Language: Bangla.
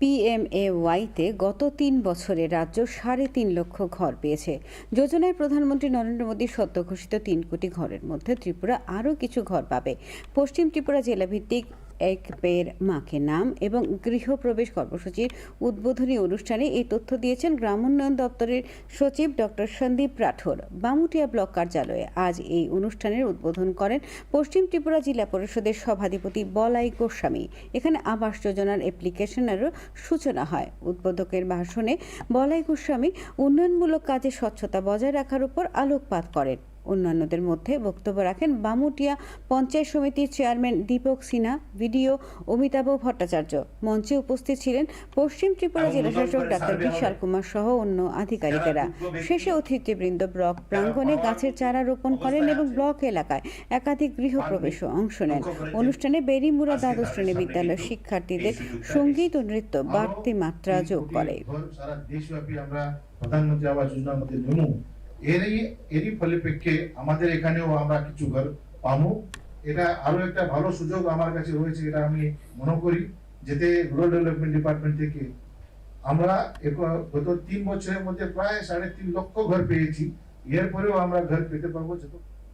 পিএমএওয়াইতে গত ৩ বছরে রাজ্য ৩.৫ লক্ষ ঘর পেয়েছে। যোজনায় প্রধানমন্ত্রী নরেন্দ্র মোদীর সদ্য ঘোষিত ৩ কোটি ঘরের মধ্যে ত্রিপুরা আরও কিছু ঘর পাবে। পশ্চিম ত্রিপুরা জেলাভিত্তিক এক পের মাকে নাম এবং গৃহপ্রবেশ কর্মসূচির উদ্বোধনী অনুষ্ঠানে এই তথ্য দিয়েছেন গ্রামোন্নয়ন দপ্তরের সচিব ডক্টর সন্দীপ রাঠোর। বামুটিয়া ব্লক কার্যালয়ে আজ এই অনুষ্ঠানের উদ্বোধন করেন পশ্চিম ত্রিপুরা জেলা পরিষদের সভাধিপতি বলাই গোস্বামী। এখানে আবাস যোজনার অ্যাপ্লিকেশনেরও সূচনা হয়। উদ্বোধকের ভাষণে বলাই গোস্বামী উন্নয়নমূলক কাজে স্বচ্ছতা বজায় রাখার উপর আলোকপাত করেন। অন্যান্যদের মধ্যে বক্তব্য রাখেন বামুটিয়া পঞ্চায়েত সমিতির চেয়ারম্যান দীপক সিনহা, ভিডিও অমিতাভ ভট্টাচার্য। মঞ্চে উপস্থিত ছিলেন পশ্চিম ত্রিপুরা জেলাশাসক ডাক্তার বিশাল কুমার সহ অন্য আধিকারিকেরা। শেষে অতিথিবৃন্দ ব্লক প্রাঙ্গণে গাছের চারা রোপণ করেন এবং ব্লক এলাকায় একাধিক গৃহপ্রবেশও অংশ নেন। অনুষ্ঠানে বেরিমুড়া দ্বাদশ শ্রেণী বিদ্যালয়ের শিক্ষার্থীদের সঙ্গীত ও নৃত্য বাড়তি মাত্রা যোগ করে। প্রধানমন্ত্রী আবাস যোজনার মধ্যে এরই পরিপ্রেক্ষিতে আমাদের এখানেও আমরা কিছু ঘর পাবো। এটা আরো একটা ভালো সুযোগ আমার কাছে রয়েছে, এটা আমি মনে করি, যেতে রুরাল ডেভেলপমেন্ট ডিপার্টমেন্ট থেকে আমরা গত 3 বছরের মধ্যে প্রায় 3.5 লক্ষ ঘর পেয়েছি। এরপরেও আমরা ঘর পেতে পারবো।